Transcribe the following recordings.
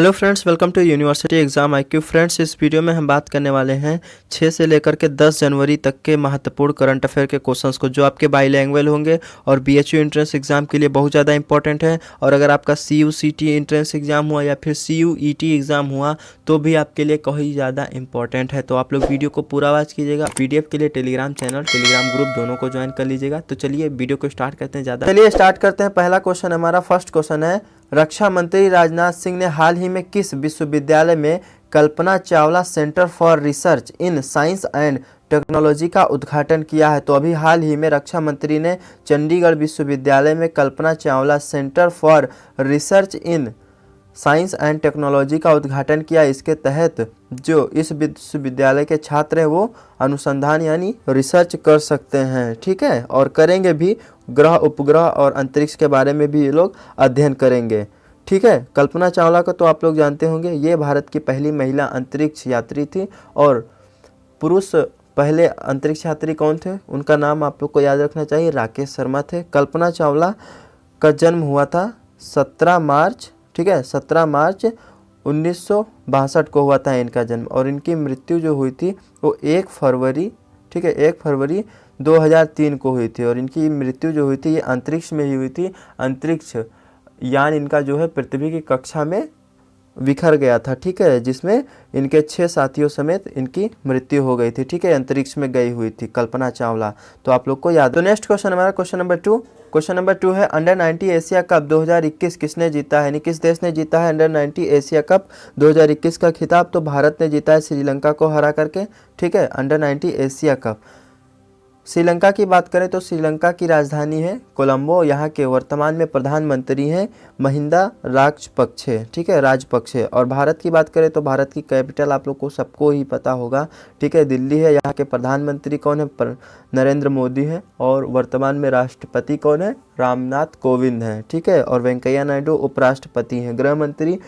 Hello friends, welcome to university exam IQ। Friends, इस video में हम बात करने वाले हैं 6 से लेकर के 10 जनवरी तक के महत्वपूर्ण करंट अफेयर के क्वेश्चंस को, जो आपके बाईलैंग्वेज होंगे और BHU एंट्रेंस एग्जाम के लिए बहुत ज़्यादा इंपॉर्टेंट है। और अगर आपका CUCT एंट्रेंस एग्जाम हुआ या फिर CUET एग्जाम हुआ तो भी आपके लिए काफ़ी ज़्यादा इंपॉर्टेंट है। तो आप लोग वीडियो को पूरा वॉच कीजिएगा। PDF के लिए टेलीग्राम चैनल, टेलीग्राम ग्रुप दोनों को ज्वाइन कर लीजिएगा। तो चलिए वीडियो को स्टार्ट करते हैं। चलिए स्टार्ट करते हैं। पहला क्वेश्चन हमारा फर्स्ट क्वेश्चन है, रक्षा मंत्री राजनाथ सिंह ने हाल ही में किस विश्वविद्यालय में Kalpana Chawla centre for research in science and technology का उद्घाटन किया है? तो अभी हाल ही में रक्षा मंत्री ने चंडीगढ़ विश्वविद्यालय में Kalpana Chawla centre for research in science and technology का उद्घाटन किया। इसके तहत जो इस विश्वविद्यालय के छात्र हैं वो अनुसंधान यानी रिसर्च कर सकते हैं, ठीक है, और करेंगे भी। ग्रह, उपग्रह और अंतरिक्ष के बारे में भी ये लोग अध्ययन करेंगे, ठीक है। कल्पना चावला को तो आप लोग जानते होंगे, ये भारत की पहली महिला अंतरिक्ष यात्री थी। और पुरुष पहले अंतरिक्ष यात्री कौन थे, उनका नाम आप लोग को याद रखना चाहिए, राकेश शर्मा थे। कल्पना चावला का जन्म हुआ था 17 मार्च, ठीक है, 17 मार्च 1962 को हुआ था इनका जन्म। और इनकी मृत्यु जो हुई थी वो 1 फरवरी, ठीक है, 1 फरवरी 2003 को हुई थी। और इनकी मृत्यु जो हुई थी ये अंतरिक्ष में ही हुई थी। अंतरिक्ष यान इनका जो है पृथ्वी की कक्षा में बिखर गया था, ठीक है, जिसमें इनके 6 साथियों समेत इनकी मृत्यु हो गई थी, ठीक है, अंतरिक्ष में गई हुई थी कल्पना चावला। तो आप लोग को याद। तो नेक्स्ट क्वेश्चन हमारा क्वेश्चन नंबर 2 है, अंडर 90 एशिया कप 2021 किसने जीता है, यानी किस देश ने जीता है अंडर 90 एशिया कप 2021 का खिताब? तो भारत ने जीता है श्रीलंका को हरा करके, ठीक है, अंडर 90 एशिया कप। श्रीलंका की बात करें तो श्रीलंका की राजधानी है कोलंबो। यहाँ के वर्तमान में प्रधानमंत्री हैं महिंदा राजपक्षे, ठीक है, राजपक्षे। और भारत की बात करें तो भारत की कैपिटल आप लोग को सबको ही पता होगा, ठीक है, दिल्ली है। यहाँ के प्रधानमंत्री कौन है? नरेंद्र मोदी है। और वर्तमान में राष्ट्रपति कौन है? रामनाथ कोविंद हैं, ठीक है। और वेंकैया नायडू उपराष्ट्रपति हैं। गृह मंत्री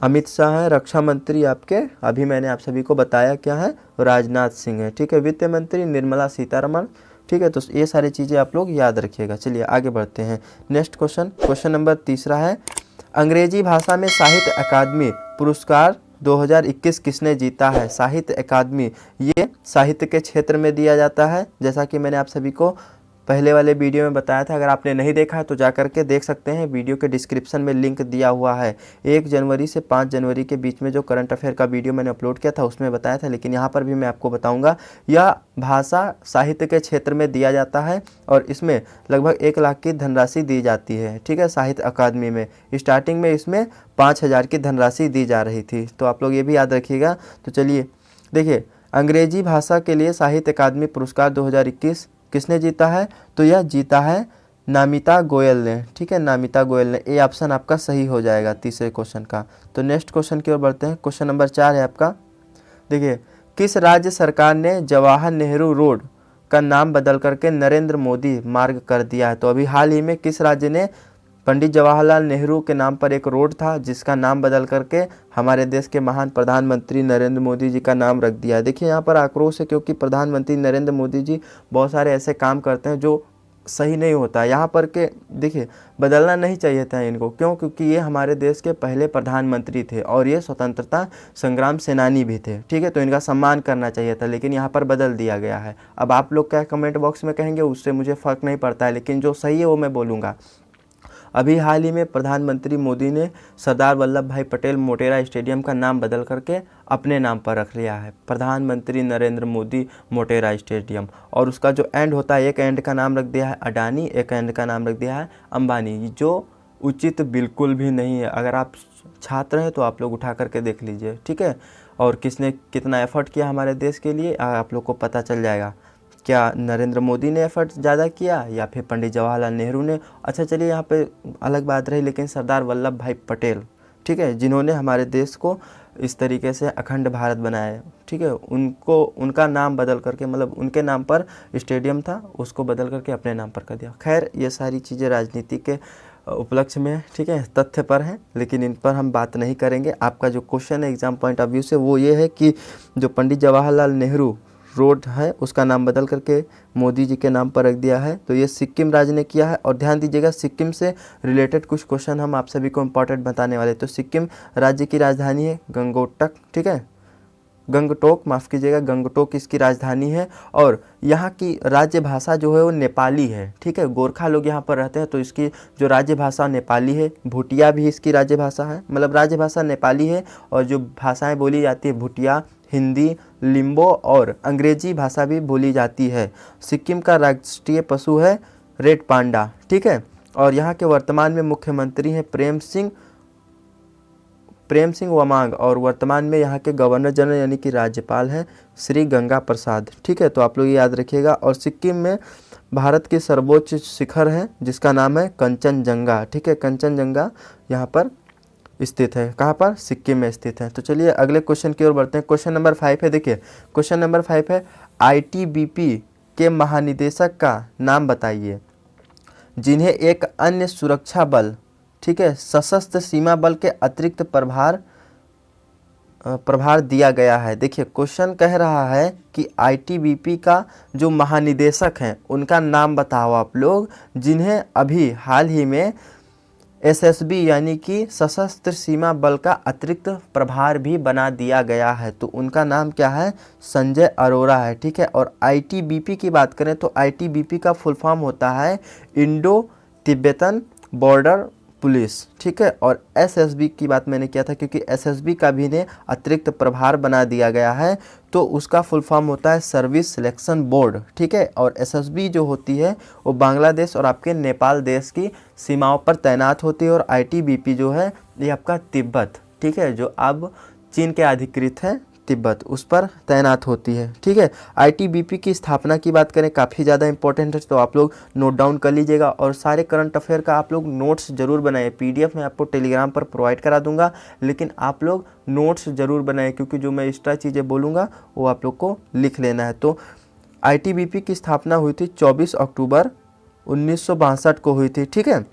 अमित शाह है। रक्षा मंत्री आपके अभी मैंने आप सभी को बताया क्या है, राजनाथ सिंह है, ठीक है। वित्त मंत्री निर्मला सीतारमण, ठीक है। तो ये सारी चीज़ें आप लोग याद रखिएगा। चलिए आगे बढ़ते हैं। नेक्स्ट क्वेश्चन नंबर 3 है, अंग्रेजी भाषा में साहित्य अकादमी पुरस्कार 2021 किसने जीता है? साहित्य अकादमी ये साहित्य के क्षेत्र में दिया जाता है, जैसा कि मैंने आप सभी को पहले वाले वीडियो में बताया था। अगर आपने नहीं देखा है तो जा करके देख सकते हैं, वीडियो के डिस्क्रिप्शन में लिंक दिया हुआ है। 1 जनवरी से 5 जनवरी के बीच में जो करंट अफेयर का वीडियो मैंने अपलोड किया था उसमें बताया था, लेकिन यहाँ पर भी मैं आपको बताऊंगा। यह भाषा साहित्य के क्षेत्र में दिया जाता है और इसमें लगभग 1 लाख की धनराशि दी जाती है, ठीक है। साहित्य अकादमी में स्टार्टिंग में इसमें 5,000 की धनराशि दी जा रही थी, तो आप लोग ये भी याद रखिएगा। तो चलिए देखिए, अंग्रेजी भाषा के लिए साहित्य अकादमी पुरस्कार 2021 किसने जीता है? तो यह जीता है नामिता गोयल ने, ठीक है, नामिता गोयल ने। ये ऑप्शन आपका सही हो जाएगा तीसरे क्वेश्चन का। तो नेक्स्ट क्वेश्चन की ओर बढ़ते हैं। क्वेश्चन नंबर 4 है आपका, देखिए, किस राज्य सरकार ने जवाहर नेहरू रोड का नाम बदल करके नरेंद्र मोदी मार्ग कर दिया है? तो अभी हाल ही में किस राज्य ने पंडित जवाहरलाल नेहरू के नाम पर एक रोड था जिसका नाम बदल करके हमारे देश के महान प्रधानमंत्री नरेंद्र मोदी जी का नाम रख दिया है? देखिए यहाँ पर आक्रोश है क्योंकि प्रधानमंत्री नरेंद्र मोदी जी बहुत सारे ऐसे काम करते हैं जो सही नहीं होता है। यहाँ पर के देखिए बदलना नहीं चाहिए था इनको, क्यों? क्योंकि ये हमारे देश के पहले प्रधानमंत्री थे और ये स्वतंत्रता संग्राम सेनानी भी थे, ठीक है। तो इनका सम्मान करना चाहिए था, लेकिन यहाँ पर बदल दिया गया है। अब आप लोग क्या कमेंट बॉक्स में कहेंगे उससे मुझे फ़र्क नहीं पड़ता है, लेकिन जो सही है वो मैं बोलूँगा। अभी हाल ही में प्रधानमंत्री मोदी ने सरदार वल्लभ भाई पटेल मोटेरा स्टेडियम का नाम बदल करके अपने नाम पर रख लिया है, प्रधानमंत्री नरेंद्र मोदी मोटेरा स्टेडियम। और उसका जो एंड होता है, एक एंड का नाम रख दिया है अडानी, एक एंड का नाम रख दिया है अंबानी, जो उचित बिल्कुल भी नहीं है। अगर आप छात्र हैं तो आप लोग उठा करके देख लीजिए, ठीक है। और किसने कितना एफर्ट किया हमारे देश के लिए आप लोग को पता चल जाएगा। क्या नरेंद्र मोदी ने एफर्ट ज़्यादा किया या फिर पंडित जवाहरलाल नेहरू ने? अच्छा चलिए यहाँ पे अलग बात रही, लेकिन सरदार वल्लभ भाई पटेल, ठीक है, जिन्होंने हमारे देश को इस तरीके से अखंड भारत बनाया, ठीक है, उनको उनका नाम बदल करके, मतलब उनके नाम पर स्टेडियम था उसको बदल करके अपने नाम पर कर दिया। खैर ये सारी चीज़ें राजनीति के उपलक्ष्य में, ठीक है, तथ्य पर हैं, लेकिन इन पर हम बात नहीं करेंगे। आपका जो क्वेश्चन है एग्जाम पॉइंट ऑफ व्यू से वो ये है कि जो पंडित जवाहरलाल नेहरू रोड है उसका नाम बदल करके मोदी जी के नाम पर रख दिया है। तो ये सिक्किम राज्य ने किया है। और ध्यान दीजिएगा, सिक्किम से रिलेटेड कुछ क्वेश्चन हम आप सभी को इम्पोर्टेंट बताने वाले। तो सिक्किम राज्य की राजधानी है गंगटोक, ठीक है, गंगटोक, माफ़ कीजिएगा, गंगटोक इसकी राजधानी है। और यहाँ की राज्य भाषा जो है वो नेपाली है, ठीक है। गोरखा लोग यहाँ पर रहते हैं तो इसकी जो राज्य भाषा नेपाली है। भूटिया भी इसकी राज्य भाषा है, मतलब राज्य भाषा नेपाली है। और जो भाषाएं बोली जाती है भूटिया, हिंदी, लिम्बो और अंग्रेजी भाषा भी बोली जाती है। सिक्किम का राष्ट्रीय पशु है रेड पांडा, ठीक है। और यहाँ के वर्तमान में मुख्यमंत्री हैं प्रेम सिंह वमांग। और वर्तमान में यहाँ के गवर्नर जनरल यानी कि राज्यपाल हैं श्री गंगा प्रसाद, ठीक है। तो आप लोग ये याद रखिएगा। और सिक्किम में भारत के सर्वोच्च शिखर है जिसका नाम है कंचनजंगा, ठीक है। कंचनजंगा यहाँ पर स्थित है। कहाँ पर? सिक्किम में स्थित है। तो चलिए अगले क्वेश्चन की ओर बढ़ते हैं। क्वेश्चन नंबर 5 है, देखिए क्वेश्चन नंबर 5 है, आईटीबीपी के महानिदेशक का नाम बताइए जिन्हें एक अन्य सुरक्षा बल, ठीक है, सशस्त्र सीमा बल के अतिरिक्त प्रभार दिया गया है। देखिए क्वेश्चन कह रहा है कि आईटीबीपी का जो महानिदेशक हैं उनका नाम बताओ आप लोग जिन्हें अभी हाल ही में एसएसबी यानी कि सशस्त्र सीमा बल का अतिरिक्त प्रभार भी बना दिया गया है। तो उनका नाम क्या है? संजय अरोरा है, ठीक है। और आईटीबीपी की बात करें तो आईटीबीपी का फुल फॉर्म होता है इंडो तिब्बतन बॉर्डर पुलिस, ठीक है। और एसएसबी की बात मैंने किया था क्योंकि एसएसबी का भी ने अतिरिक्त प्रभार बना दिया गया है तो उसका फुल फॉर्म होता है सर्विस सिलेक्शन बोर्ड, ठीक है। और एसएसबी जो होती है वो बांग्लादेश और आपके नेपाल देश की सीमाओं पर तैनात होती है। और आईटीबीपी जो है ये आपका तिब्बत, ठीक है, जो अब चीन के अधिकृत है तिब्बत, उस पर तैनात होती है, ठीक है। आईटीबीपी की स्थापना की बात करें काफ़ी ज़्यादा इंपॉर्टेंट है तो आप लोग नोट डाउन कर लीजिएगा। और सारे करंट अफेयर का आप लोग नोट्स जरूर बनाइए। पीडीएफ मैं आपको टेलीग्राम पर प्रोवाइड करा दूंगा, लेकिन आप लोग नोट्स जरूर बनाइए क्योंकि जो मैं एक्स्ट्रा चीज़ें बोलूँगा वो आप लोग को लिख लेना है। तो आईटीबीपी की स्थापना हुई थी 24 अक्टूबर 1962 को हुई थी, ठीक है,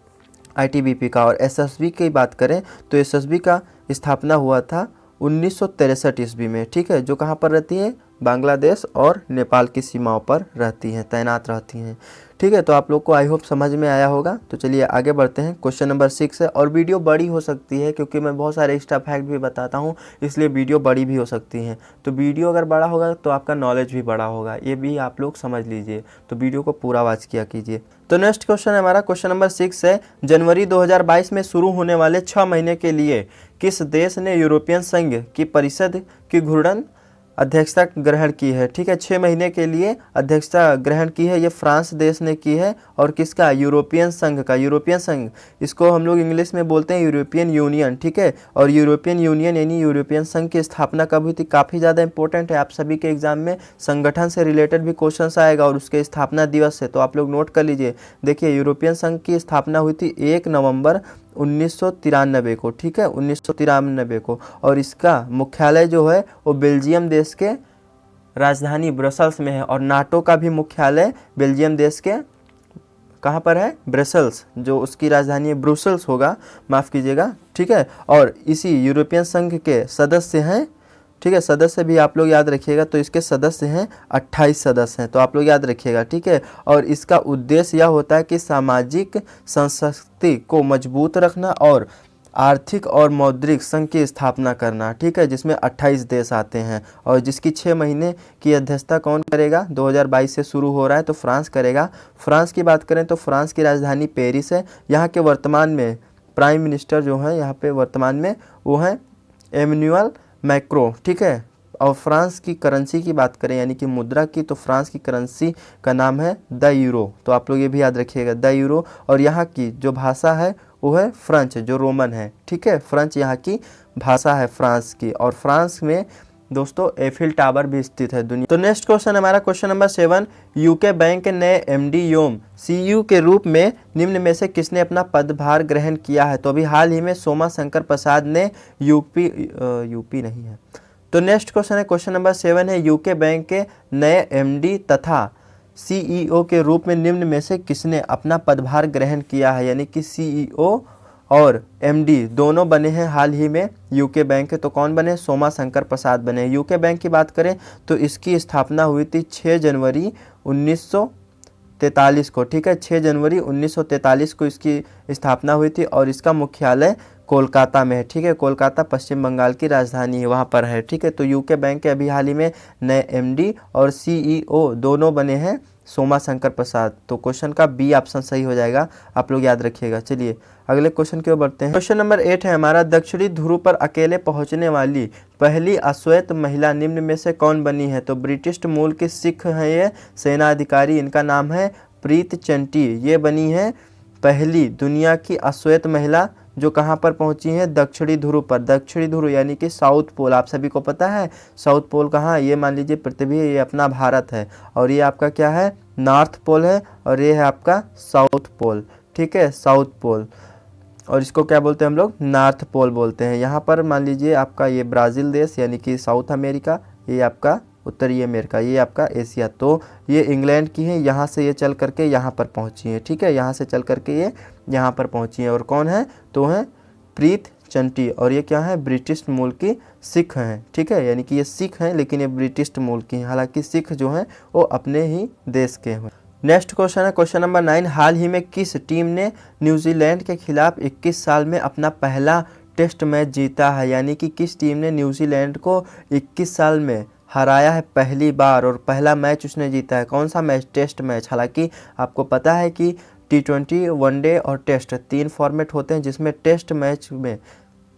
आईटीबीपी का। और एसएसबी की बात करें तो एसएसबी का स्थापना हुआ था 1963 ईस्वी में, ठीक है, जो कहाँ पर रहती है? बांग्लादेश और नेपाल की सीमाओं पर रहती हैं, तैनात रहती हैं, ठीक है। तो आप लोग को आई होप समझ में आया होगा। तो चलिए आगे बढ़ते हैं। क्वेश्चन नंबर 6 है और वीडियो बड़ी हो सकती है क्योंकि मैं बहुत सारे एक्स्ट्रा फैक्ट भी बताता हूँ, इसलिए वीडियो बड़ी भी हो सकती है। तो वीडियो अगर बड़ा होगा तो आपका नॉलेज भी बड़ा होगा, ये भी आप लोग समझ लीजिए। तो वीडियो को पूरा वॉच किया कीजिए। तो नेक्स्ट क्वेश्चन है हमारा, क्वेश्चन नंबर 6 है, जनवरी 2022 में शुरू होने वाले 6 महीने के लिए किस देश ने यूरोपियन संघ की परिषद की घूर्णन अध्यक्षता ग्रहण की है? ठीक है, 6 महीने के लिए अध्यक्षता ग्रहण की है, ये फ्रांस देश ने की है। और किसका? यूरोपियन संघ का। यूरोपियन संघ, इसको हम लोग इंग्लिश में बोलते हैं यूरोपियन यूनियन, ठीक है। और यूरोपियन यूनियन यानी यूरोपियन संघ की स्थापना कब हुई थी? काफ़ी ज़्यादा इंपॉर्टेंट है, आप सभी के एग्जाम में संगठन से रिलेटेड भी क्वेश्चन आएगा और उसके स्थापना दिवस है, तो आप लोग नोट कर लीजिए। देखिए, यूरोपियन संघ की स्थापना हुई थी 1 नवंबर 1993 को, ठीक है, 1993 को। और इसका मुख्यालय जो है वो बेल्जियम देश के राजधानी ब्रसल्स में है। और नाटो का भी मुख्यालय बेल्जियम देश के कहाँ पर है? ब्रसल्स, जो उसकी राजधानी है ब्रुसेल्स होगा, माफ़ कीजिएगा, ठीक है। और इसी यूरोपियन संघ के सदस्य हैं, ठीक है, सदस्य भी आप लोग याद रखिएगा। तो इसके सदस्य हैं 28 सदस्य हैं, तो आप लोग याद रखिएगा, ठीक है। और इसका उद्देश्य यह होता है कि सामाजिक संस्कृति को मजबूत रखना और आर्थिक और मौद्रिक संघ की स्थापना करना, ठीक है, जिसमें 28 देश आते हैं। और जिसकी 6 महीने की अध्यक्षता कौन करेगा? 2022 से शुरू हो रहा है तो फ्रांस करेगा। फ्रांस की बात करें तो फ्रांस की राजधानी पेरिस है। यहाँ के वर्तमान में प्राइम मिनिस्टर जो हैं यहाँ पे वर्तमान में वो हैं एमेनुअल मैक्रो, ठीक है। और फ्रांस की करेंसी की बात करें यानी कि मुद्रा की, तो फ्रांस की करेंसी का नाम है द यूरो, तो आप लोग ये भी याद रखिएगा, द यूरो। और यहाँ की जो भाषा है वो है फ्रेंच, जो रोमन है, ठीक है, फ्रेंच यहाँ की भाषा है फ्रांस की। और फ्रांस में दोस्तों एफिल टावर भी स्थित है दुनिया। तो नेक्स्ट क्वेश्चन हमारा क्वेश्चन नंबर 7, यूके बैंक के नए एमडी योम सीयू के रूप में निम्न में से किसने अपना पदभार ग्रहण किया है? तो अभी हाल ही में सोमा शंकर प्रसाद ने यूपी नहीं है। तो नेक्स्ट क्वेश्चन है, क्वेश्चन नंबर 7 है, यूके बैंक के नए एमडी तथा सीईओ के रूप में निम्न में से किसने अपना पदभार ग्रहण किया है? यानी कि सीईओ और एमडी दोनों बने हैं हाल ही में यूके बैंक के। तो कौन बने? सोमा शंकर प्रसाद बने। यूके बैंक की बात करें तो इसकी स्थापना हुई थी 6 जनवरी 1943 को, ठीक है, 6 जनवरी 1943 को इसकी स्थापना हुई थी और इसका मुख्यालय कोलकाता में है, ठीक है, कोलकाता पश्चिम बंगाल की राजधानी है, वहाँ पर है, ठीक है। तो यूके बैंक के अभी हाल ही में नए एमडी और सीईओ दोनों बने हैं सोमा शंकर प्रसाद। तो क्वेश्चन का बी ऑप्शन सही हो जाएगा, आप लोग याद रखिएगा। चलिए अगले क्वेश्चन की ओर बढ़ते हैं। क्वेश्चन नंबर 8 है हमारा, दक्षिणी ध्रुव पर अकेले पहुंचने वाली पहली अश्वेत महिला निम्न में से कौन बनी है? तो ब्रिटिश मूल की सिख है ये सेना अधिकारी, इनका नाम है प्रीत चंटी। ये बनी है पहली दुनिया की अश्वेत महिला जो कहाँ पर पहुंची है? दक्षिणी ध्रुव पर। दक्षिणी ध्रुव यानी कि साउथ पोल, आप सभी को पता है साउथ पोल कहाँ? ये मान लीजिए पृथ्वी, ये अपना भारत है और ये आपका क्या है? नॉर्थ पोल है और ये है आपका साउथ पोल, ठीक है, साउथ पोल। और इसको क्या बोलते हैं हम लोग? नॉर्थ पोल बोलते हैं। यहाँ पर मान लीजिए आपका ये ब्राज़ील देश यानी कि साउथ अमेरिका, ये आपका उत्तरी अमेरिका, ये आपका एशिया। तो ये इंग्लैंड की है, यहाँ से ये चल करके यहाँ पर पहुँची है, ठीक है, यहाँ से चल करके ये यहाँ पर पहुँची है। और कौन है? तो है प्रीत चंटी और ये क्या है? ब्रिटिश मूल की सिख हैं, ठीक है, यानी कि ये सिख हैं लेकिन ये ब्रिटिश मूल की हैं, हालांकि सिख जो हैं वो अपने ही देश के हैं। नेक्स्ट क्वेश्चन है क्वेश्चन नंबर 9, हाल ही में किस टीम ने न्यूजीलैंड के खिलाफ 21 साल में अपना पहला टेस्ट मैच जीता है? यानी कि किस टीम ने न्यूजीलैंड को 21 साल में हराया है पहली बार और पहला मैच उसने जीता है? कौन सा मैच? Test match. हालांकि आपको पता है कि T20, वनडे और टेस्ट 3 फॉर्मेट होते हैं, जिसमें टेस्ट मैच में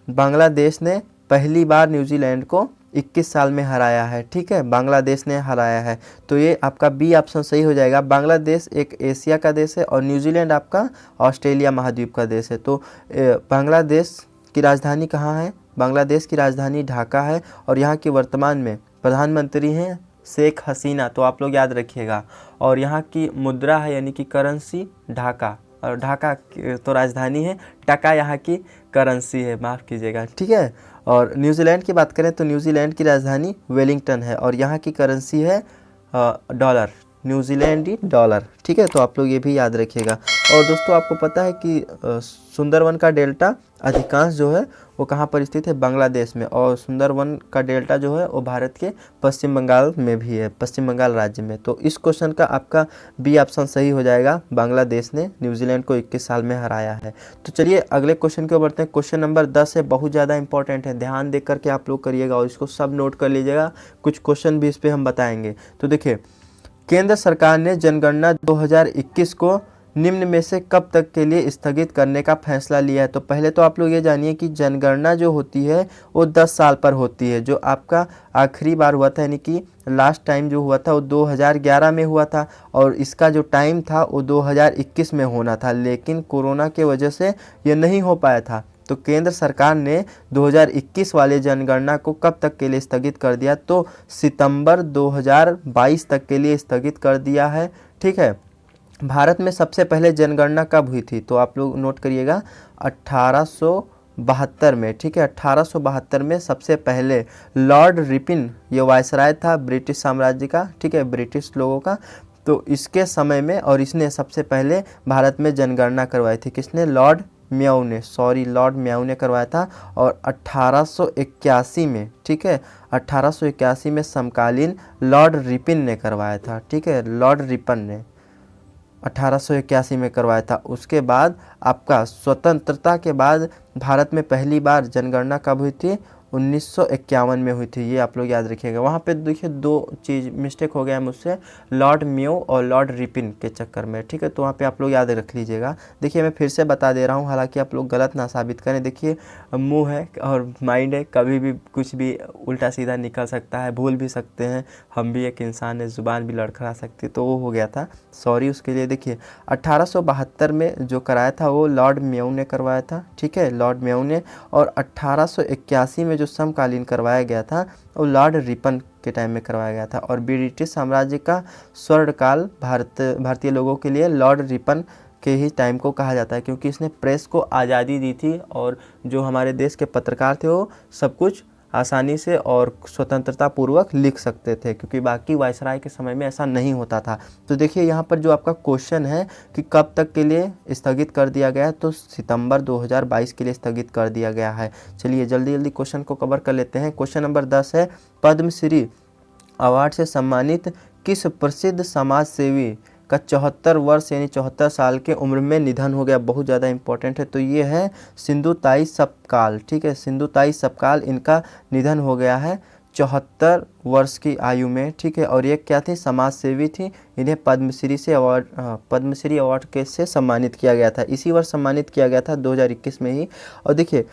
बांग्लादेश ने पहली बार न्यूजीलैंड को 21 साल में हराया है, ठीक है, बांग्लादेश ने हराया है। तो ये आपका बी ऑप्शन सही हो जाएगा। बांग्लादेश एक एशिया का देश है और न्यूजीलैंड आपका ऑस्ट्रेलिया महाद्वीप का देश है। तो बांग्लादेश की राजधानी कहाँ है? बांग्लादेश की राजधानी ढाका है और यहाँ की वर्तमान में प्रधानमंत्री हैं शेख हसीना, तो आप लोग याद रखिएगा। और यहाँ की मुद्रा है यानी कि करेंसी ढाका, और ढाका तो राजधानी है, टका यहाँ की करेंसी है, माफ़ कीजिएगा, ठीक है। और न्यूजीलैंड की बात करें तो न्यूजीलैंड की राजधानी वेलिंगटन है और यहाँ की करेंसी है डॉलर, न्यूजीलैंडी डॉलर, ठीक है। तो आप लोग ये भी याद रखिएगा। और दोस्तों आपको पता है कि सुंदरवन का डेल्टा अधिकांश जो है वो कहाँ पर स्थित है? बांग्लादेश में। और सुंदरवन का डेल्टा जो है वो भारत के पश्चिम बंगाल में भी है, पश्चिम बंगाल राज्य में। तो इस क्वेश्चन का आपका बी ऑप्शन सही हो जाएगा, बांग्लादेश ने न्यूजीलैंड को 21 साल में हराया है। तो चलिए अगले क्वेश्चन की ओर बढ़ते हैं। क्वेश्चन नंबर 10 है, बहुत ज़्यादा इंपॉर्टेंट है, ध्यान देख करके आप लोग करिएगा और इसको सब नोट कर लीजिएगा, कुछ क्वेश्चन भी इस पर हम बताएंगे। तो देखिए, केंद्र सरकार ने जनगणना 2021 को निम्न में से कब तक के लिए स्थगित करने का फैसला लिया है? तो पहले तो आप लोग ये जानिए कि जनगणना जो होती है वो 10 साल पर होती है। जो आपका आखिरी बार हुआ था यानी कि लास्ट टाइम जो हुआ था वो 2011 में हुआ था और इसका जो टाइम था वो 2021 में होना था, लेकिन कोरोना के वजह से ये नहीं हो पाया था। तो केंद्र सरकार ने 2021 वाले जनगणना को कब तक के लिए स्थगित कर दिया? तो सितंबर 2022 तक के लिए स्थगित कर दिया है, ठीक है। भारत में सबसे पहले जनगणना कब हुई थी? तो आप लोग नोट करिएगा 1872 में, ठीक है, 1872 में सबसे पहले लॉर्ड रिपन ये वायसराय था ब्रिटिश साम्राज्य का, ठीक है, ब्रिटिश लोगों का। तो इसके समय में और इसने सबसे पहले भारत में जनगणना करवाई थी। किसने? लॉर्ड म्याऊ ने, लॉर्ड म्याऊ ने करवाया था। और 1881 में, ठीक है, 1881 में समकालीन लॉर्ड रिपन ने करवाया था, ठीक है, लॉर्ड रिपन ने 1881 में करवाया था। उसके बाद आपका स्वतंत्रता के बाद भारत में पहली बार जनगणना कब हुई थी? 1951 में हुई थी, ये आप लोग याद रखिएगा। वहाँ पे देखिए 2 चीज़ मिस्टेक हो गया मुझसे, लॉर्ड म्यू और लॉर्ड रिपन के चक्कर में, ठीक है, तो वहाँ पे आप लोग याद रख लीजिएगा। देखिए मैं फिर से बता दे रहा हूँ, हालांकि आप लोग गलत ना साबित करें। देखिए मुंह है और माइंड है, कभी भी कुछ भी उल्टा सीधा निकल सकता है, भूल भी सकते हैं, हम भी एक इंसान है, ज़ुबान भी लड़खड़ा सकती है, तो वो हो गया था, सॉरी उसके लिए। देखिए 1872 में जो कराया था वो लॉर्ड म्यू ने करवाया था, ठीक है, लॉर्ड म्यू ने। और 1881 में जो समकालीन करवाया गया था वो लॉर्ड रिपन के टाइम में करवाया गया था। और ब्रिटिश साम्राज्य का स्वर्णकाल भारतीय लोगों के लिए लॉर्ड रिपन के ही टाइम को कहा जाता है, क्योंकि इसने प्रेस को आज़ादी दी थी और जो हमारे देश के पत्रकार थे वो सब कुछ आसानी से और स्वतंत्रता पूर्वक लिख सकते थे, क्योंकि बाकी वायसराय के समय में ऐसा नहीं होता था। तो देखिए यहाँ पर जो आपका क्वेश्चन है कि कब तक के लिए स्थगित कर दिया गया है, तो सितंबर 2022 के लिए स्थगित कर दिया गया है। चलिए जल्दी जल्दी क्वेश्चन को कवर कर लेते हैं। क्वेश्चन नंबर 10 है, पद्मश्री अवार्ड से सम्मानित किस प्रसिद्ध समाज सेवी का 74 वर्ष यानी 74 साल के उम्र में निधन हो गया। बहुत ज़्यादा इंपॉर्टेंट है। तो ये है सिंधुताई सपकाल। ठीक है, सिंधुताई सपकाल, इनका निधन हो गया है 74 वर्ष की आयु में। ठीक है, और ये क्या थी, समाज सेवी थी। इन्हें पद्मश्री अवार्ड के से सम्मानित किया गया था, इसी वर्ष सम्मानित किया गया था 2021 में ही। और देखिए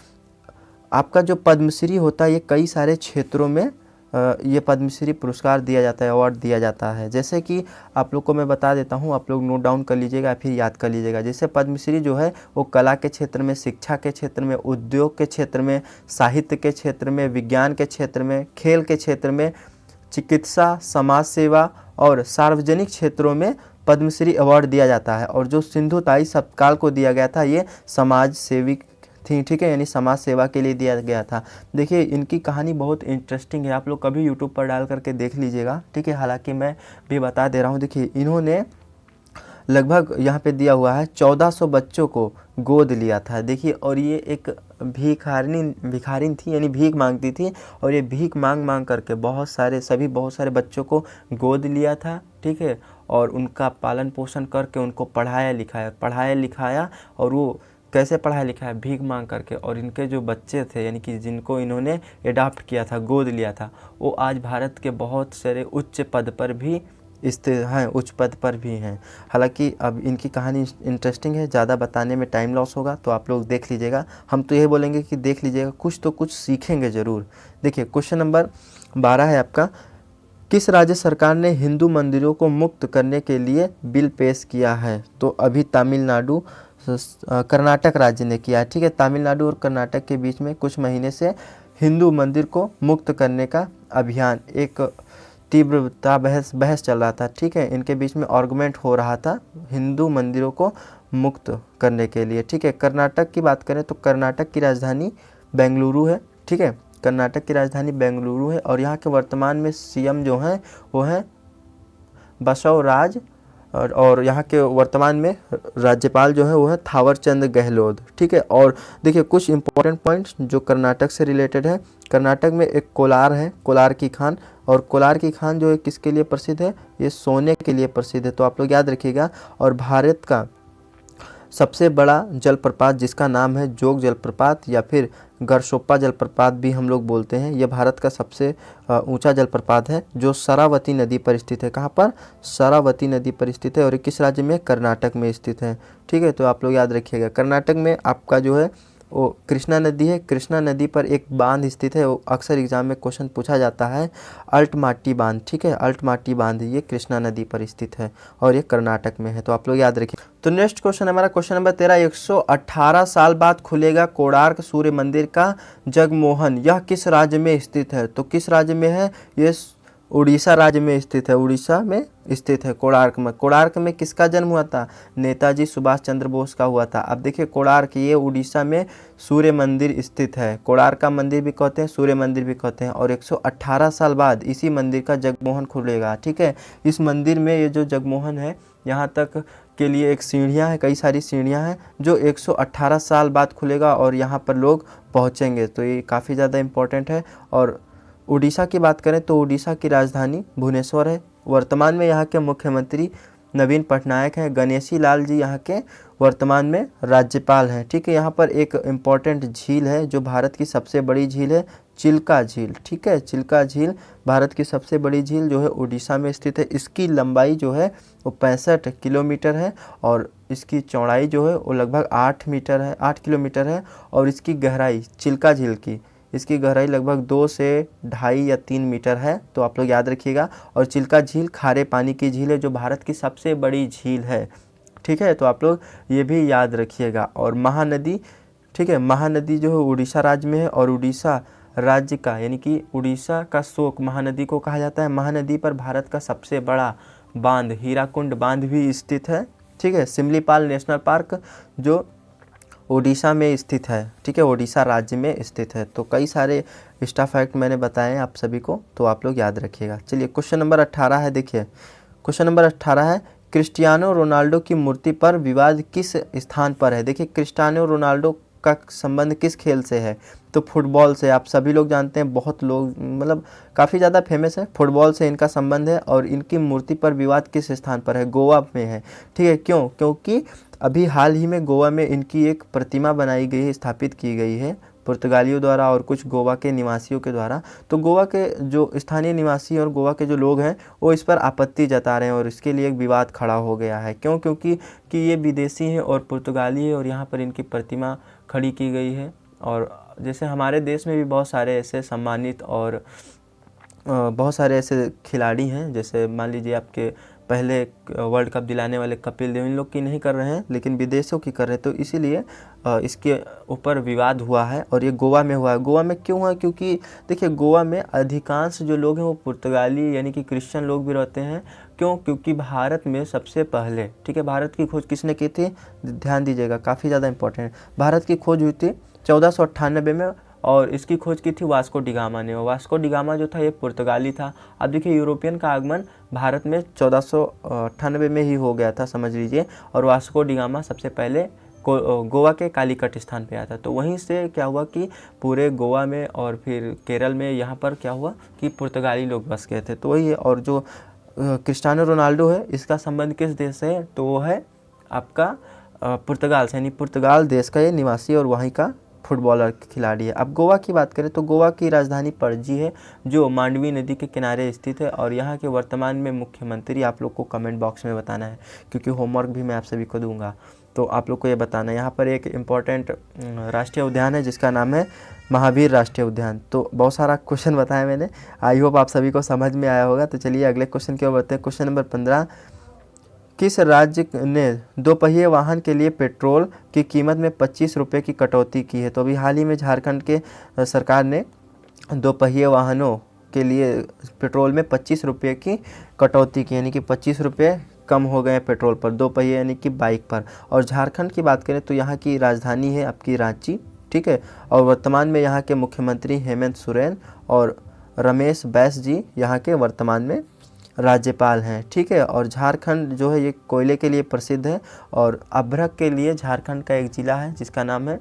आपका जो पद्मश्री होता है ये कई सारे क्षेत्रों में ये पद्मश्री पुरस्कार दिया जाता है, अवार्ड दिया जाता है। जैसे कि आप लोग को मैं बता देता हूँ, आप लोग नोट डाउन कर लीजिएगा, फिर याद कर लीजिएगा। जैसे पद्मश्री जो है वो कला के क्षेत्र में, शिक्षा के क्षेत्र में, उद्योग के क्षेत्र में, साहित्य के क्षेत्र में, विज्ञान के क्षेत्र में, खेल के क्षेत्र में, चिकित्सा, समाज सेवा और सार्वजनिक क्षेत्रों में पद्मश्री अवार्ड दिया जाता है। और जो सिंधुताई सपकाल को दिया गया था ये समाज सेवी थी। ठीक है, यानी समाज सेवा के लिए दिया गया था। देखिए इनकी कहानी बहुत इंटरेस्टिंग है, आप लोग कभी यूट्यूब पर डाल करके देख लीजिएगा। ठीक है, हालांकि मैं भी बता दे रहा हूँ। देखिए इन्होंने लगभग यहाँ पे दिया हुआ है 1400 बच्चों को गोद लिया था। देखिए, और ये एक भिखारिन थी, यानी भीख मांगती थी, और ये भीख मांग मांग करके बहुत सारे बच्चों को गोद लिया था। ठीक है, और उनका पालन पोषण करके उनको पढ़ाया लिखाया। और वो कैसे पढ़ाया लिखाया, भीख मांग करके। और इनके जो बच्चे थे, यानी कि जिनको इन्होंने एडॉप्ट किया था, गोद लिया था, वो आज भारत के बहुत सारे उच्च पद पर भी हैं। हालांकि अब इनकी कहानी इंटरेस्टिंग है, ज़्यादा बताने में टाइम लॉस होगा, तो आप लोग देख लीजिएगा। हम तो यही बोलेंगे कि देख लीजिएगा, कुछ तो कुछ सीखेंगे ज़रूर। देखिए क्वेश्चन नंबर 12 है आपका, किस राज्य सरकार ने हिंदू मंदिरों को मुक्त करने के लिए बिल पेश किया है। तो अभी तमिलनाडु कर्नाटक राज्य ने किया है। ठीक है, तमिलनाडु और कर्नाटक के बीच में कुछ महीने से हिंदू मंदिर को मुक्त करने का अभियान, एक तीव्रता बहस चल रहा था। ठीक है, इनके बीच में आर्गुमेंट हो रहा था हिंदू मंदिरों को मुक्त करने के लिए। ठीक है, कर्नाटक की बात करें तो कर्नाटक की राजधानी बेंगलुरु है। ठीक है, कर्नाटक की राजधानी बेंगलुरु है, और यहाँ के वर्तमान में सीएम जो हैं वो हैं बसवराज, और यहाँ के वर्तमान में राज्यपाल जो है वो है थावरचंद गहलोत। ठीक है, और देखिए कुछ इंपॉर्टेंट पॉइंट्स जो कर्नाटक से रिलेटेड है। कर्नाटक में एक कोलार है, कोलार की खान, और कोलार की खान जो है किसके लिए प्रसिद्ध है, ये सोने के लिए प्रसिद्ध है, तो आप लोग याद रखिएगा। और भारत का सबसे बड़ा जलप्रपात जिसका नाम है जोग जलप्रपात या फिर गरसोप्पा जलप्रपात भी हम लोग बोलते हैं, यह भारत का सबसे ऊंचा जलप्रपात है, जो शरावती नदी पर स्थित है। कहाँ पर, शरावती नदी पर स्थित है, और ये किस राज्य में, कर्नाटक में स्थित है। ठीक है, तो आप लोग याद रखिएगा। कर्नाटक में आपका जो है वो कृष्णा नदी है, कृष्णा नदी पर एक बांध स्थित है, वो अक्सर एग्जाम में क्वेश्चन पूछा जाता है, अल्टमाटी बांध। ठीक है, अल्टमाटी बांध ये कृष्णा नदी पर स्थित है, और ये कर्नाटक में है, तो आप लोग याद रखिए। तो नेक्स्ट क्वेश्चन हमारा क्वेश्चन नंबर 13, 118 साल बाद खुलेगा कोणार्क सूर्य मंदिर का जगमोहन, यह किस राज्य में स्थित है। तो किस राज्य में है, ये उड़ीसा राज्य में स्थित है, उड़ीसा में स्थित है कोणार्क में। कोणार्क में किसका जन्म हुआ था, नेताजी सुभाष चंद्र बोस का हुआ था। अब देखिए कोणार्क ये उड़ीसा में सूर्य मंदिर स्थित है, कोणार्क का मंदिर भी कहते हैं, सूर्य मंदिर भी कहते हैं, और 118 साल बाद इसी मंदिर का जगमोहन खुलेगा। ठीक है, इस मंदिर में ये जो जगमोहन है यहाँ तक के लिए एक सीढ़ियाँ हैं, कई सारी सीढ़ियाँ हैं, जो 118 साल बाद खुलेगा और यहाँ पर लोग पहुँचेंगे, तो ये काफ़ी ज़्यादा इम्पोर्टेंट है। और उड़ीसा की बात करें तो उड़ीसा की राजधानी भुवनेश्वर है। वर्तमान में यहाँ के मुख्यमंत्री नवीन पटनायक हैं। गणेशी लाल जी यहाँ के वर्तमान में राज्यपाल हैं। ठीक है, यहाँ पर एक इम्पॉर्टेंट झील है जो भारत की सबसे बड़ी झील है, चिल्का झील। ठीक है, चिल्का झील भारत की सबसे बड़ी झील जो है उड़ीसा में स्थित है। इसकी लंबाई जो है वो 65 किलोमीटर है, और इसकी चौड़ाई जो है वो लगभग 8 किलोमीटर है, और इसकी गहराई, चिल्का झील की इसकी गहराई लगभग 2 से 2.5 या 3 मीटर है, तो आप लोग याद रखिएगा। और चिल्का झील खारे पानी की झील है जो भारत की सबसे बड़ी झील है। ठीक है, तो आप लोग ये भी याद रखिएगा। और महानदी, ठीक है, महानदी जो है उड़ीसा राज्य में है, और उड़ीसा राज्य का यानी कि उड़ीसा का शोक महानदी को कहा जाता है। महानदी पर भारत का सबसे बड़ा बांध हीराकुंड बांध भी स्थित है। ठीक है, सिमलीपाल नेशनल पार्क जो ओडिशा में स्थित है, ठीक है, ओडिशा राज्य में स्थित है। तो कई सारे एक्स्ट्रा फैक्ट मैंने बताए हैं आप सभी को, तो आप लोग याद रखिएगा। चलिए क्वेश्चन नंबर 18 है, देखिए क्वेश्चन नंबर 18 है, क्रिस्टियानो रोनाल्डो की मूर्ति पर विवाद किस स्थान पर है। देखिए क्रिस्टियानो रोनाल्डो का संबंध किस खेल से है, तो फुटबॉल से। आप सभी लोग जानते हैं, बहुत लोग मतलब काफ़ी ज़्यादा फेमस है, फुटबॉल से इनका संबंध है। और इनकी मूर्ति पर विवाद किस स्थान पर है, गोवा में है, ठीक है। क्यों? क्योंकि अभी हाल ही में गोवा में इनकी एक प्रतिमा बनाई गई है, स्थापित की गई है पुर्तगालियों द्वारा और कुछ गोवा के निवासियों के द्वारा। तो गोवा के जो स्थानीय निवासी और गोवा के जो लोग हैं वो इस पर आपत्ति जता रहे हैं और इसके लिए एक विवाद खड़ा हो गया है। क्यों? क्योंकि ये विदेशी हैं और पुर्तगाली है और यहाँ पर इनकी प्रतिमा खड़ी की गई है। और जैसे हमारे देश में भी बहुत सारे ऐसे सम्मानित और बहुत सारे ऐसे खिलाड़ी हैं, जैसे मान लीजिए आपके पहले वर्ल्ड कप दिलाने वाले कपिल देव, इन लोग की नहीं कर रहे हैं लेकिन विदेशों की कर रहे हैं। तो इसीलिए इसके ऊपर विवाद हुआ है और ये गोवा में हुआ है। गोवा में क्यों हुआ? क्योंकि देखिए गोवा में अधिकांश जो लोग हैं वो पुर्तगाली यानी कि क्रिश्चियन लोग भी रहते हैं। क्यों? क्योंकि भारत में सबसे पहले, ठीक है, भारत की खोज किसने की थी? ध्यान दीजिएगा, काफ़ी ज़्यादा इंपॉर्टेंट है। भारत की खोज हुई थी 1498 में और इसकी खोज की थी वास्को डी गामा ने। वास्को डी गामा जो था ये पुर्तगाली था। अब देखिए यूरोपियन का आगमन भारत में 1498 में ही हो गया था, समझ लीजिए। और वास्को डी गामा सबसे पहले गोवा के कालीकट स्थान पे आया था। तो वहीं से क्या हुआ कि पूरे गोवा में और फिर केरल में यहाँ पर क्या हुआ कि पुर्तगाली लोग बस गए थे। तो वही है। और जो क्रिस्टियानो रोनाल्डो है इसका संबंध किस देश से है? तो वो है आपका पुर्तगाल से, यानी पुर्तगाल देश का ये निवासी और वहीं का फुटबॉलर खिलाड़ी है। अब गोवा की बात करें तो गोवा की राजधानी पणजी है जो मांडवी नदी के किनारे स्थित है। और यहाँ के वर्तमान में मुख्यमंत्री आप लोग को कमेंट बॉक्स में बताना है, क्योंकि होमवर्क भी मैं आप सभी को दूंगा, तो आप लोग को ये बताना है। यहाँ पर एक इम्पॉर्टेंट राष्ट्रीय उद्यान है जिसका नाम है महावीर राष्ट्रीय उद्यान। तो बहुत सारा क्वेश्चन बताया मैंने, आई होप आप सभी को समझ में आया होगा। तो चलिए अगले क्वेश्चन की ओर बढ़ते हैं। क्वेश्चन नंबर 15, किस राज्य ने दोपहिए वाहन के लिए पेट्रोल की कीमत में 25 रुपये की कटौती की है? तो अभी हाल ही में झारखंड के सरकार ने दोपहिए वाहनों के लिए पेट्रोल में 25 रुपये की कटौती की, यानी कि 25 रुपये कम हो गए पेट्रोल पर, दोपहिए यानी कि बाइक पर। और झारखंड की बात करें तो यहाँ की राजधानी है आपकी रांची, ठीक है। और वर्तमान में यहाँ के मुख्यमंत्री हेमंत सोरेन और रमेश बैस जी यहाँ के वर्तमान में राज्यपाल हैं, ठीक है। और झारखंड जो है ये कोयले के लिए प्रसिद्ध है और अभ्रक के लिए झारखंड का एक ज़िला है जिसका नाम है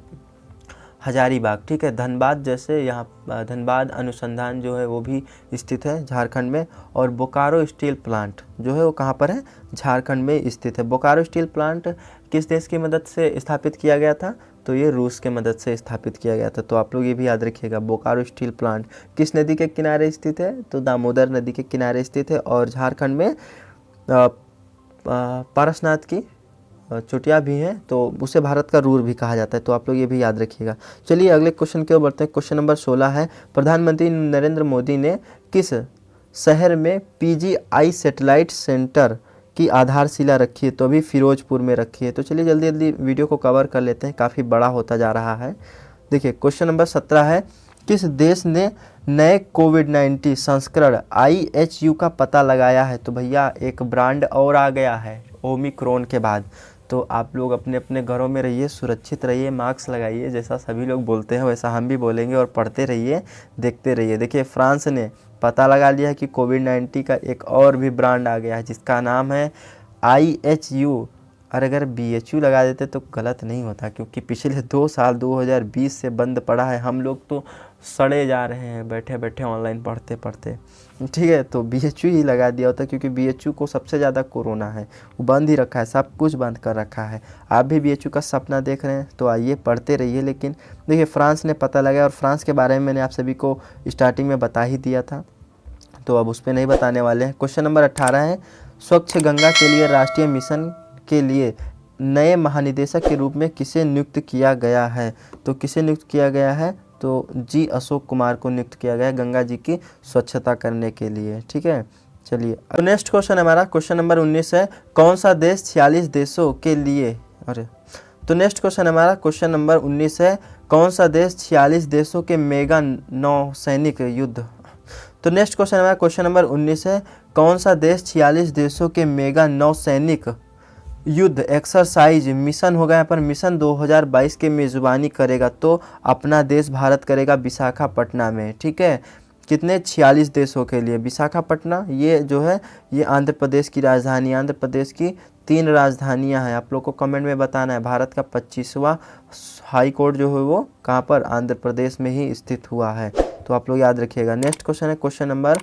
हजारीबाग, ठीक है। धनबाद जैसे यहाँ धनबाद अनुसंधान जो है वो भी स्थित है झारखंड में। और बोकारो स्टील प्लांट जो है वो कहाँ पर है? झारखंड में स्थित है। बोकारो स्टील प्लांट किस देश की मदद से स्थापित किया गया था? तो ये रूस के मदद से स्थापित किया गया था। तो आप लोग ये भी याद रखिएगा, बोकारो स्टील प्लांट किस नदी के किनारे स्थित है? तो दामोदर नदी के किनारे स्थित है। और झारखंड में पारसनाथ की चोटियाँ भी हैं, तो उसे भारत का रूर भी कहा जाता है। तो आप लोग ये भी याद रखिएगा। चलिए अगले क्वेश्चन की ओर बढ़ते हैं। क्वेश्चन नंबर 16 है, प्रधानमंत्री नरेंद्र मोदी ने किस शहर में PGI सैटेलाइट सेंटर की आधारशिला रखी है? तो अभी फिरोजपुर में रखी है। तो चलिए जल्दी जल्दी वीडियो को कवर कर लेते हैं, काफ़ी बड़ा होता जा रहा है। देखिए क्वेश्चन नंबर 17 है, किस देश ने नए कोविड-19 संस्करण IHU का पता लगाया है? तो भैया एक ब्रांड और आ गया है ओमिक्रॉन के बाद। तो आप लोग अपने अपने घरों में रहिए, सुरक्षित रहिए, मास्क लगाइए, जैसा सभी लोग बोलते हैं वैसा हम भी बोलेंगे। और पढ़ते रहिए, देखते रहिए। देखिए फ्रांस ने पता लगा लिया है कि कोविड-19 का एक और भी ब्रांड आ गया है जिसका नाम है IHU। और अगर BHU लगा देते तो गलत नहीं होता, क्योंकि पिछले 2 साल 2020 से बंद पड़ा है। हम लोग तो सड़े जा रहे हैं बैठे बैठे ऑनलाइन पढ़ते पढ़ते, ठीक है। तो BHU ही लगा दिया होता, क्योंकि BHU को सबसे ज़्यादा कोरोना है, वो बंद ही रखा है, सब कुछ बंद कर रखा है। आप भी BHU का सपना देख रहे हैं तो आइए पढ़ते रहिए। लेकिन देखिए फ्रांस ने पता लगाया, और फ्रांस के बारे में मैंने आप सभी को स्टार्टिंग में बता ही दिया था, तो अब उस पर नहीं बताने वाले हैं। क्वेश्चन नंबर 18 है, स्वच्छ गंगा के लिए राष्ट्रीय मिशन के लिए नए महानिदेशक के रूप में किसे नियुक्त किया गया है? तो किसे नियुक्त किया गया है? तो जी अशोक कुमार को नियुक्त किया गया है गंगा जी की स्वच्छता करने के लिए, ठीक है। चलिए अब नेक्स्ट क्वेश्चन हमारा क्वेश्चन नंबर 19 है, कौन सा देश 46 देशों के लिए तो नेक्स्ट क्वेश्चन हमारा क्वेश्चन नंबर 19 है, कौन सा देश 46 देशों के मेगा नौसैनिक युद्ध तो नेक्स्ट क्वेश्चन हमारा क्वेश्चन नंबर 19 है, कौन सा देश 46 देशों के मेगा नौसैनिक युद्ध एक्सरसाइज मिशन होगा यहाँ पर, मिशन 2022 की मेज़बानी करेगा तो अपना देश भारत करेगा विशाखापट्टनम में, ठीक है। कितने 46 देशों के लिए विशाखापट्टनम, ये जो है ये आंध्र प्रदेश की राजधानी, आंध्र प्रदेश की 3 राजधानियां हैं। आप लोग को कमेंट में बताना है। भारत का 25वां हाई कोर्ट जो है वो कहाँ पर, आंध्र प्रदेश में ही स्थित हुआ है, तो आप लोग याद रखिएगा। नेक्स्ट क्वेश्चन है क्वेश्चन नंबर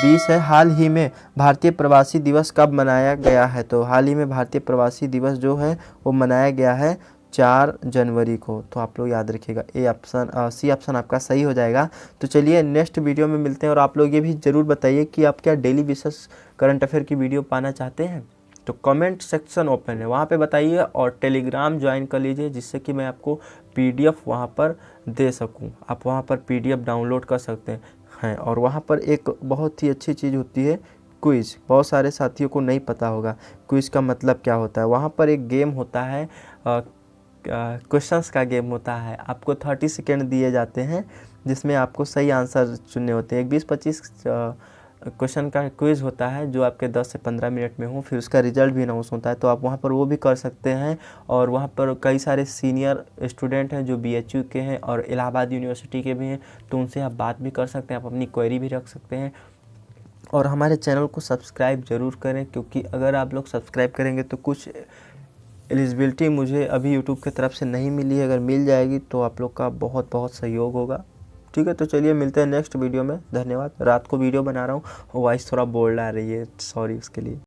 20 है, हाल ही में भारतीय प्रवासी दिवस कब मनाया गया है? तो हाल ही में भारतीय प्रवासी दिवस जो है वो मनाया गया है 4 जनवरी को, तो आप लोग याद रखिएगा। ए ऑप्शन सी ऑप्शन आपका सही हो जाएगा। तो चलिए नेक्स्ट वीडियो में मिलते हैं, और आप लोग ये भी ज़रूर बताइए कि आप क्या डेली बेसिस करंट अफेयर की वीडियो पाना चाहते हैं, तो कमेंट सेक्शन ओपन है, वहाँ पे बताइए, और टेलीग्राम ज्वाइन कर लीजिए जिससे कि मैं आपको पीडीएफ वहाँ पर दे सकूँ। आप वहाँ पर पीडीएफ डाउनलोड कर सकते हैं, और वहाँ पर एक बहुत ही अच्छी चीज़ होती है क्विज़, बहुत सारे साथियों को नहीं पता होगा क्विज़ का मतलब क्या होता है। वहाँ पर एक गेम होता है, क्वेश्चंस का गेम होता है। आपको 30 सेकेंड दिए जाते हैं जिसमें आपको सही आंसर चुनने होते हैं। एक 20-25 क्वेश्चन का क्विज़ होता है जो आपके 10 से 15 मिनट में हो, फिर उसका रिजल्ट भी अनाउंस होता है, तो आप वहाँ पर वो भी कर सकते हैं। और वहाँ पर कई सारे सीनियर स्टूडेंट हैं जो बीएचयू के हैं और इलाहाबाद यूनिवर्सिटी के भी हैं, तो उनसे आप बात भी कर सकते हैं, आप अपनी क्वेरी भी रख सकते हैं। और हमारे चैनल को सब्सक्राइब ज़रूर करें, क्योंकि अगर आप लोग सब्सक्राइब करेंगे तो कुछ एलिजिबिलिटी मुझे अभी यूट्यूब की तरफ से नहीं मिली है, अगर मिल जाएगी तो आप लोग का बहुत बहुत सहयोग होगा, ठीक है। तो चलिए मिलते हैं नेक्स्ट वीडियो में, धन्यवाद। रात को वीडियो बना रहा हूँ, वॉइस थोड़ा बोल्ड आ रही है, सॉरी उसके लिए।